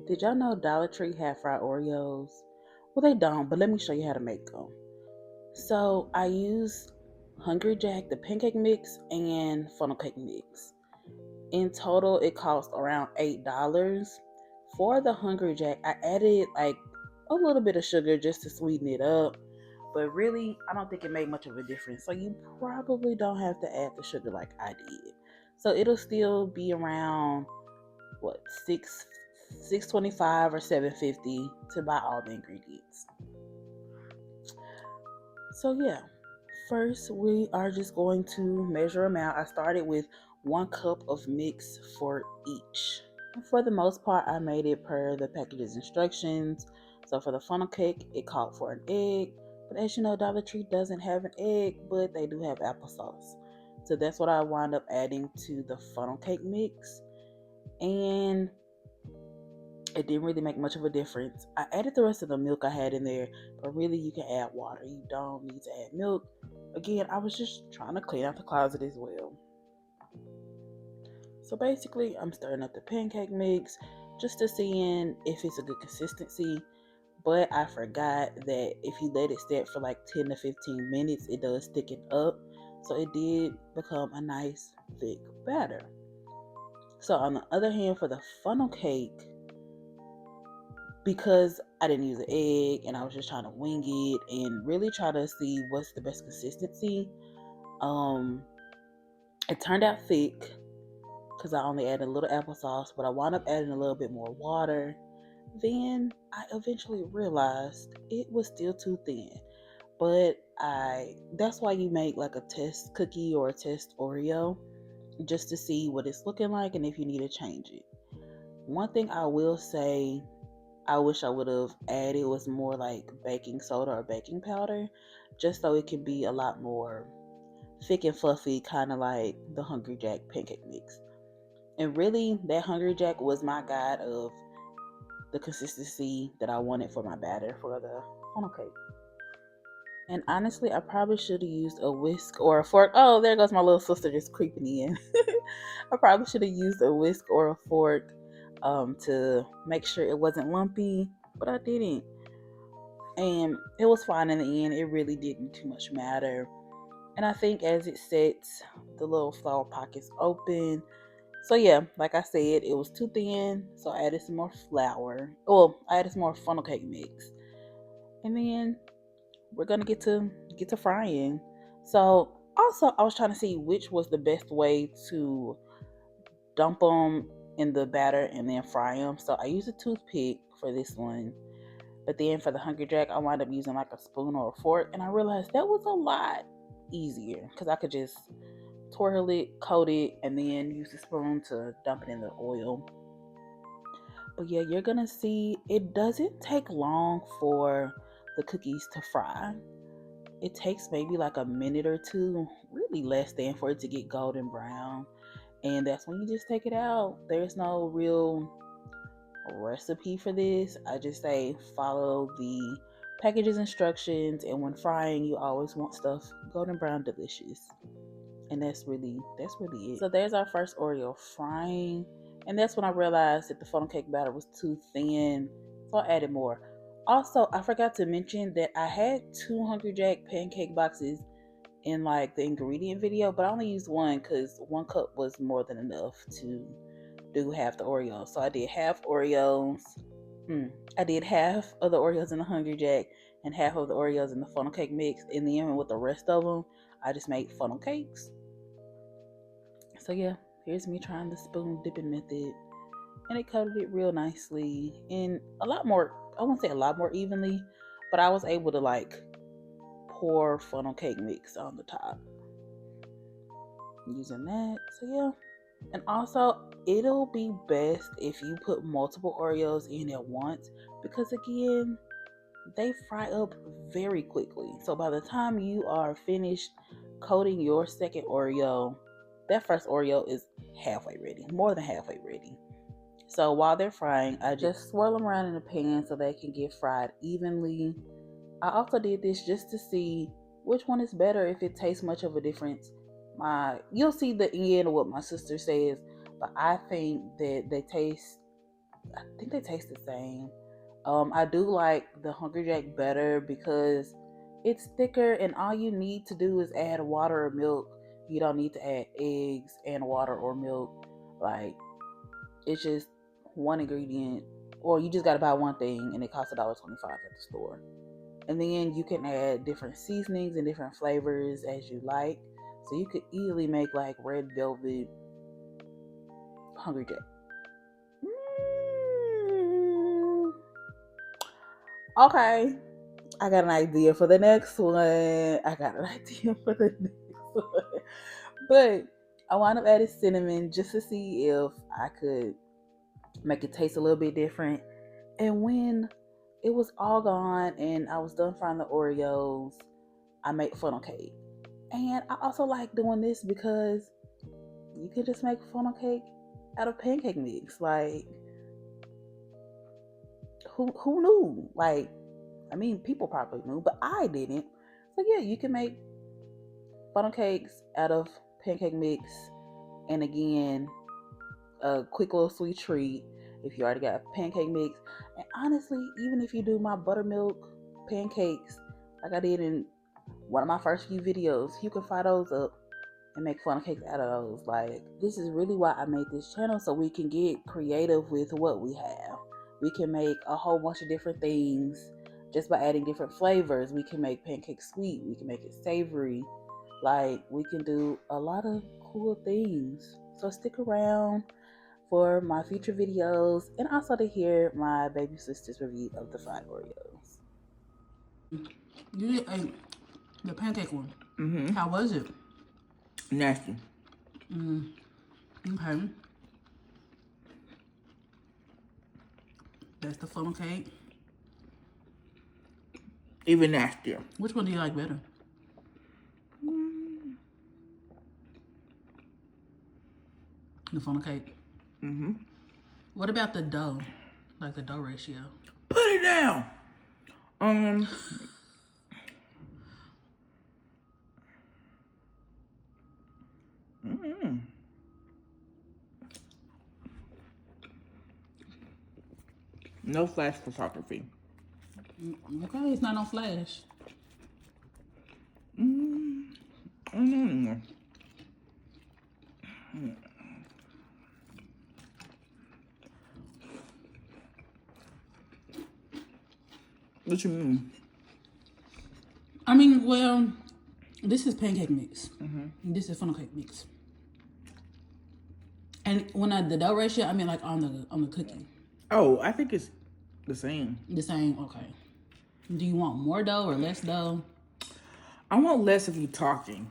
Did y'all know Dollar Tree have fried Oreos? Well, they don't, but let me show you how to make them. So I use Hungry Jack, the pancake mix, and funnel cake mix. In total, it cost around $8. For the Hungry Jack, I added like a little bit of sugar just to sweeten it up. But really, I don't think it made much of a difference. So you probably don't have to add the sugar like I did. So it'll still be around what 625 or 750 to buy all the ingredients. So yeah, first we are just going to measure them out. I started with 1 cup of mix for each. For the most part, I made it per the package's instructions. So for the funnel cake, it called for an egg. But as you know, Dollar Tree doesn't have an egg, but they do have applesauce. So that's what I wound up adding to the funnel cake mix. And it didn't really make much of a difference. I added the rest of the milk I had in there, but really you can add water. You don't need to add milk. Again, I was just trying to clean out the closet as well. So basically, I'm stirring up the pancake mix just to see if it's a good consistency. But I forgot that if you let it set for like 10 to 15 minutes, it does thicken up. So it did become a nice thick batter. So on the other hand, for the funnel cake, because I didn't use an egg and I was just trying to wing it and really try to see what's the best consistency, it turned out thick because I only added a little applesauce, but I wound up adding a little bit more water. Then I eventually realized it was still too thin. But that's why you make like a test cookie or a test Oreo, just to see what it's looking like and if you need to change it. One thing I will say I wish I would have added was more like baking soda or baking powder, just so it can be a lot more thick and fluffy, kind of like the Hungry Jack pancake mix. And really, that Hungry Jack was my guide of the consistency that I wanted for my batter for the funnel cake. And honestly, I probably should have used a whisk or a fork. Oh, there goes my little sister just creeping in. I probably should have used a whisk or a fork to make sure it wasn't lumpy, but I didn't. And it was fine in the end. It really didn't too much matter. And I think as it sets, the little flower pockets open. So yeah, like I said, it was too thin, so I added some more flour. Well, I added some more funnel cake mix. And then we're gonna get to frying. So also I was trying to see which was the best way to dump them in the batter and then fry them. So I used a toothpick for this one. But then for the Hungry Jack, I wound up using like a spoon or a fork, and I realized that was a lot easier because I could just twirl it, coat it, and then use the spoon to dump it in the oil. But yeah, you're gonna see it doesn't take long for the cookies to fry. It takes maybe like a minute or two, really less than, for it to get golden brown. And that's when you just take it out. There's no real recipe for this. I just say follow the package's instructions, and when frying, you always want stuff golden brown delicious. And that's really it. So there's our first Oreo frying, and that's when I realized that the funnel cake batter was too thin, so I added more. Also, I forgot to mention that I had 200 Jack pancake boxes in like the ingredient video, but I only used one because 1 cup was more than enough to do half the Oreos. So I did half Oreos. I did half of the Oreos in the Hungry Jack and half of the Oreos in the funnel cake mix. And then with the rest of them, I just made funnel cakes. So yeah, here's me trying the spoon dipping method. And it coated it real nicely and a lot more, I won't say a lot more evenly, but I was able to like pour funnel cake mix on the top using that. So yeah. And also, it'll be best if you put multiple Oreos in at once because, again, they fry up very quickly. So by the time you are finished coating your second Oreo, that first Oreo is halfway ready, more than halfway ready. So while they're frying, I just swirl them around in the pan so they can get fried evenly. I also did this just to see which one is better, if it tastes much of a difference. You'll see the end of what my sister says, but I think that they taste I think they taste the same. I do like the Hungry Jack better because it's thicker and all you need to do is add water or milk. You don't need to add eggs and water or milk. Like, it's just one ingredient, or you just gotta buy one thing and it costs $1.25 at the store. And then you can add different seasonings and different flavors as you like. So you could easily make like red velvet Hungry Jack. Okay, I got an idea for the next one. But I wound up adding cinnamon just to see if I could make it taste a little bit different. And when it was all gone and I was done frying the Oreos, I made funnel cake. And I also like doing this because you can just make funnel cake out of pancake mix. Like, who knew? Like, I mean, people probably knew, but I didn't. So yeah, you can make funnel cakes out of pancake mix. And again, a quick little sweet treat if you already got pancake mix. And honestly, even if you do my buttermilk pancakes like I did in one of my first few videos, you can fry those up and make funnel cakes out of those. Like, this is really why I made this channel, so we can get creative with what we have. We can make a whole bunch of different things just by adding different flavors. We can make pancakes sweet, we can make it savory. Like, we can do a lot of cool things. So stick around for my future videos and also to hear my baby sister's review of the fried Oreos. You ate the pancake one. Mm-hmm. How was it? Nasty. Okay. That's the funnel cake. Even nastier. Which one do you like better? The funnel cake. Mm-hmm. What about the dough? Like the dough ratio? Put it down. No flash photography. Okay, it's not on flash. What you mean? I mean, well, this is pancake mix. This is funnel cake mix. And when the dough ratio, I mean like on the cookie. Oh, I think it's the same. The same, okay. Do you want more dough or less dough? I want less of you talking.